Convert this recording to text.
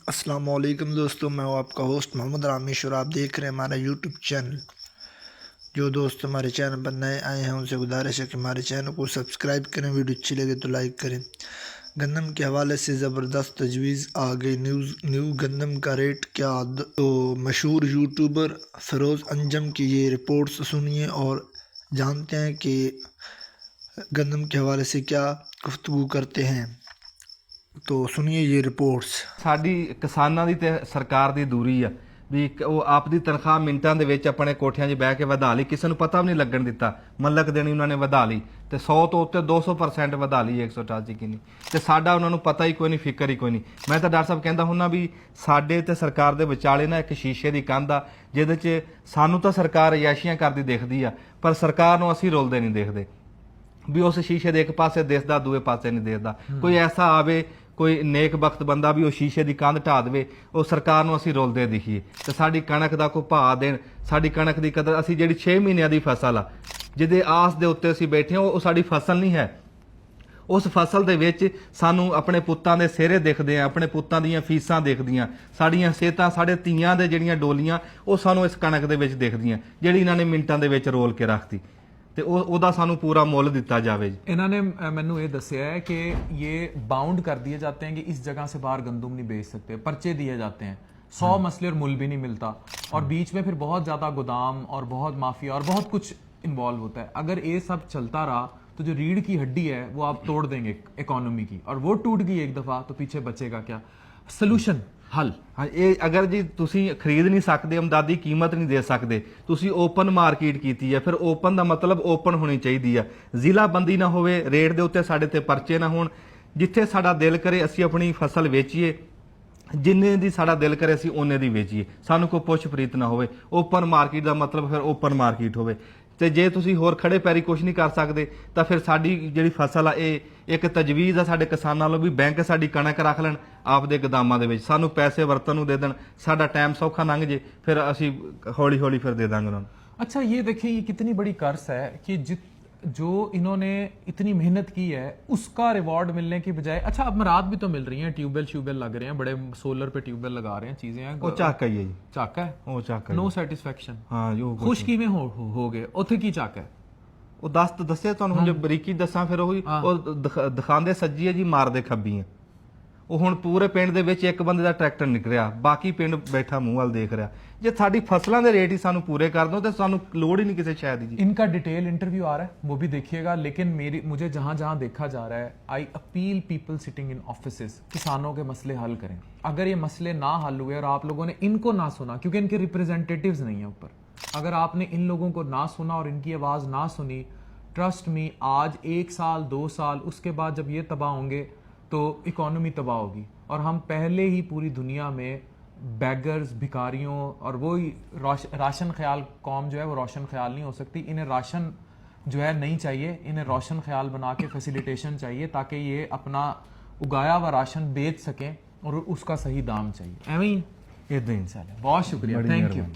अस्सलामुअलैकुम दोस्तों, मैं हूं आपका होस्ट मोहम्मद रामेश और आप देख रहे हैं हमारा यूट्यूब चैनल। जो दोस्त हमारे चैनल पर नए आए हैं उनसे गुजारिश है कि हमारे चैनल को सब्सक्राइब करें, वीडियो अच्छी लगे तो लाइक करें। गंदम के हवाले से ज़बरदस्त तजवीज़ आ गई। न्यू गंदम का रेट क्या? तो मशहूर यूट्यूबर फ़िरोज़ अंजम की ये रिपोर्ट्स सुनिए और जानते हैं कि गंदम के हवाले से क्या गुफ्तगू करते हैं। तो सुनिए ये रिपोर्ट्स। ਸਾਡੀ ਕਿਸਾਨਾਂ ਦੀ ਤੇ ਸਰਕਾਰ ਦੀ ਦੂਰੀ ਆ ਵੀ ਉਹ ਆਪਦੀ ਤਨਖਾਹ ਮਿੰਟਾਂ ਦੇ ਵਿੱਚ ਆਪਣੇ ਕੋਠਿਆਂ 'ਚ ਬਹਿ ਕੇ ਵਧਾ ਲਈ, ਕਿਸੇ ਨੂੰ ਪਤਾ ਵੀ ਨਹੀਂ ਲੱਗਣ ਦਿੱਤਾ। ਮੱਲਕ ਦੇਣੀ ਉਹਨਾਂ ਨੇ ਵਧਾ ਲਈ ਤੇ 100 ਤੋਂ ਉੱਤੇ 200% ਵਧਾ ਲਈ 188 ਕਿੰਨੀ, ਤੇ ਸਾਡਾ ਉਹਨਾਂ ਨੂੰ ਪਤਾ ਹੀ ਕੋਈ ਨਹੀਂ, ਫਿਕਰ ਹੀ ਕੋਈ ਨਹੀਂ। ਮੈਂ ਤਾਂ ਡਾਕਟਰ ਸਾਹਿਬ ਕਹਿੰਦਾ ਹੁੰਦਾ ਵੀ ਸਾਡੇ ਤੇ ਸਰਕਾਰ ਦੇ ਵਿਚਾਲੇ ਨਾ ਇੱਕ ਸ਼ੀਸ਼ੇ ਦੀ ਕੰਧ ਆ, ਜਿਹਦੇ 'ਚ ਸਾਨੂੰ ਤਾਂ ਸਰਕਾਰ ਅਯਾਸ਼ੀਆਂ ਕਰਦੀ ਦਿਖਦੀ ਆ, ਪਰ ਸਰਕਾਰ ਨੂੰ ਅਸੀਂ ਰੁਲਦੇ ਨਹੀਂ ਦੇਖਦੇ ਵੀ ਉਸ ਸ਼ੀਸ਼ੇ ਦੇ ਇੱਕ ਪਾਸੇ ਦਿਸਦਾ, ਦੂਏ ਪਾਸੇ ਨਹੀਂ ਦਿਸਦਾ। ਕੋਈ ਐਸਾ ਆਵੇ, ਕੋਈ ਨੇਕ ਬਖਤ ਬੰਦਾ ਵੀ ਉਹ ਸ਼ੀਸ਼ੇ ਦੀ ਕੰਧ ਢਾ ਦੇਵੇ, ਉਹ ਸਰਕਾਰ ਨੂੰ ਅਸੀਂ ਰੁਲਦੇ ਦਿਖੀਏ ਤੇ ਸਾਡੀ ਕਣਕ ਦਾ ਕੋਈ ਭਾਅ ਦੇਣ, ਸਾਡੀ ਕਣਕ ਦੀ ਕਦਰ। ਅਸੀਂ ਜਿਹੜੀ 6 ਮਹੀਨਿਆਂ ਦੀ ਫਸਲ ਆ ਜਿਹਦੇ ਆਸ ਦੇ ਉੱਤੇ ਅਸੀਂ ਬੈਠੇ ਹਾਂ, ਉਹ ਸਾਡੀ ਫਸਲ ਨਹੀਂ ਹੈ। ਉਸ ਫਸਲ ਦੇ ਵਿੱਚ ਸਾਨੂੰ ਆਪਣੇ ਪੁੱਤਾਂ ਦੇ ਸਿਹਰੇ ਦਿਖਦੇ ਆ, ਆਪਣੇ ਪੁੱਤਾਂ ਦੀਆਂ ਫੀਸਾਂ ਦਿਖਦੀਆਂ, ਸਾਡੀਆਂ ਸਿਹਤਾਂ, ਸਾਡੇ ਧੀਆਂ ਦੇ ਜਿਹੜੀਆਂ ਡੋਲੀਆਂ ਉਹ ਸਾਨੂੰ ਇਸ ਕਣਕ ਦੇ ਵਿੱਚ ਦਿਖਦੀਆਂ, ਜਿਹੜੀ ਇਹਨਾਂ ਨੇ ਮਿੰਟਾਂ ਦੇ ਵਿੱਚ ਰੋਲ ਕੇ ਰੱਖਤੀ। ਤੇ ਉਹਦਾ ਸਾਨੂੰ पूरा ਮੁੱਲ ਦਿੱਤਾ ਜਾਵੇ। इन्होंने मैनू ये दसिया है कि ये बाउंड कर दिए जाते हैं कि इस जगह से बाहर गंदम नहीं बेच सकते, पर्चे दिए जाते हैं, 100 मसले और मुल भी नहीं मिलता, और बीच में फिर बहुत ज़्यादा गोदाम और बहुत माफिया और बहुत कुछ इन्वॉल्व होता है। अगर ये सब चलता रहा तो जो रीढ़ की हड्डी है वो आप तोड़ देंगे इकोनॉमी की, और वो टूट गई एक दफ़ा तो पीछे बचेगा क्या? सोल्यूशन हल ਹਾਂ, ਇਹ ਅਗਰ ਜੀ ਤੁਸੀਂ ਖਰੀਦ ਨਹੀਂ ਸਕਦੇ, ਅਮਦਾਦੀ ਕੀਮਤ ਨਹੀਂ ਦੇ ਸਕਦੇ, ਤੁਸੀਂ ਓਪਨ ਮਾਰਕੀਟ ਕੀਤੀ ਹੈ, ਫਿਰ ਓਪਨ ਦਾ ਮਤਲਬ ਓਪਨ ਹੋਣੀ ਚਾਹੀਦੀ ਆ, ਜ਼ਿਲ੍ਹਾ ਬੰਦੀ ਨਾ ਹੋਵੇ, ਰੇਟ ਦੇ ਉੱਤੇ ਸਾਡੇ ਤੇ ਪਰਚੇ ਨਾ ਹੋਣ, ਜਿੱਥੇ ਸਾਡਾ ਦਿਲ ਕਰੇ ਅਸੀਂ ਆਪਣੀ ਫਸਲ ਵੇਚੀਏ, ਜਿੰਨੇ ਦੀ ਸਾਡਾ ਦਿਲ ਕਰੇ ਅਸੀਂ ਉਹਨੇ ਦੀ ਵੇਚੀਏ, ਸਾਨੂੰ ਕੋਈ ਪੁੱਛ ਪ੍ਰੀਤ ਨਾ ਹੋਵੇ। ਓਪਨ ਮਾਰਕੀਟ ਦਾ ਮਤਲਬ ਫਿਰ ਓਪਨ ਮਾਰਕੀਟ ਹੋਵੇ। ਤੇ ਜੇ ਤੁਸੀਂ ਹੋਰ ਖੜੇ ਪੈਰੀ ਕੁਝ ਨਹੀਂ ਕਰ ਸਕਦੇ ਤਾਂ ਫਿਰ ਸਾਡੀ ਜਿਹੜੀ ਫਸਲ ਆ, ਇਹ ਇੱਕ ਤਜਵੀਜ਼ ਆ ਸਾਡੇ ਕਿਸਾਨਾਂ ਵੱਲੋਂ ਵੀ ਬੈਂਕ ਸਾਡੀ ਕਣਕ ਰੱਖ ਲੈਣ ਆਪਦੇ ਗੋਦਾਮਾਂ ਦੇ ਵਿੱਚ, ਸਾਨੂੰ ਪੈਸੇ ਵਰਤਨ ਨੂੰ ਦੇ ਦੇਣ, ਸਾਡਾ ਟਾਈਮ ਸੌਖਾ ਲੰਘ ਜੇ, ਫਿਰ ਅਸੀਂ ਹੌਲੀ ਹੌਲੀ ਫਿਰ ਦੇ ਦਾਂਗੇ ਉਹਨਾਂ ਨੂੰ। अच्छा, ये देखिए ये कितनी बड़ी कर्स है कि जो इन्होंने इतनी मेहनत की है उसका रिवॉर्ड मिलने की बजाय, अच्छा अब मराद भी तो मिल रही हैं, ट्यूबवेल लग रहे हैं, बड़े सोलर पे ट्यूबवेल लगा रहे हैं, चीजें हैं। ਉਹ ਝਾਕਾ ਹੀ ਹੈ ਜੀ, ਝਾਕਾ ਹੈ, ਉਹ ਝਾਕਾ नो ਸੈਟੀਸਫੈਕਸ਼ਨ। ਹਾਂ ਜੋ ਖੁਸ਼ ਕਿਵੇਂ ਹੋ ਗਏ? ਉੱਥੇ ਕੀ ਝਾਕਾ ਹੈ? ਉਹ ਦੱਸਿਆ ਤੁਹਾਨੂੰ, ਹੁਣ ਜੇ ਬਰੀਕੀ ਦੱਸਾਂ ਫਿਰ ਉਹੀ ਉਹ ਦਿਖਾਉਂਦੇ ਸੱਜੀ ਹੈ ਜੀ, ਮਾਰਦੇ ਖੱਬੀ ਹੈ। ਉਹ ਹੁਣ ਪੂਰੇ ਪਿੰਡ ਦੇ ਵਿੱਚ ਇੱਕ ਬੰਦੇ ਦਾ ਟਰੈਕਟਰ ਨਿਕਲਿਆ, ਬਾਕੀ ਪਿੰਡ ਬੈਠਾ ਮੂੰਹ ਵੱਲ ਦੇਖ ਰਿਹਾ। ਜੇ ਸਾਡੀ ਫਸਲਾਂ ਦੇ ਰੇਟ ਹੀ ਸਾਨੂੰ ਪੂਰੇ ਕਰ ਦੋ ਤਾਂ ਸਾਨੂੰ ਲੋੜ ही नहीं किसी शायद जी। इनका डिटेल इंटरव्यू आ रहा है, वो भी देखिएगा, लेकिन मुझे जहां जहां देखा जा रहा है, I appeal people sitting in offices, किसानों के मसले हल करें। अगर ये मसले ना हल हुए और आप लोगों ने इनको ना सुना, क्योंकि इनके रिप्रेजेंटेटिव्स नहीं है ऊपर, अगर आपने इन लोगों को ना सुना और इनकी आवाज ना सुनी, ट्रस्ट मी, आज 1 साल 2 साल उसके बाद जब ये तबाह होंगे तो इकोनॉमी तबाह होगी, और हम पहले ही पूरी दुनिया में बैगर्स, भिखारियों, और वो राशन ख्याल कौम जो है वो रोशन ख्याल नहीं हो सकती। इन्हें राशन जो है नहीं चाहिए, इन्हें रोशन ख्याल बना के फैसिलिटेशन चाहिए ताकि ये अपना उगाया हुआ राशन बेच सकें और उसका सही दाम चाहिए। एवं ही ਇਦਾਂ ਹੀ इंशाल्लाह। बहुत शुक्रिया, थैंक यू।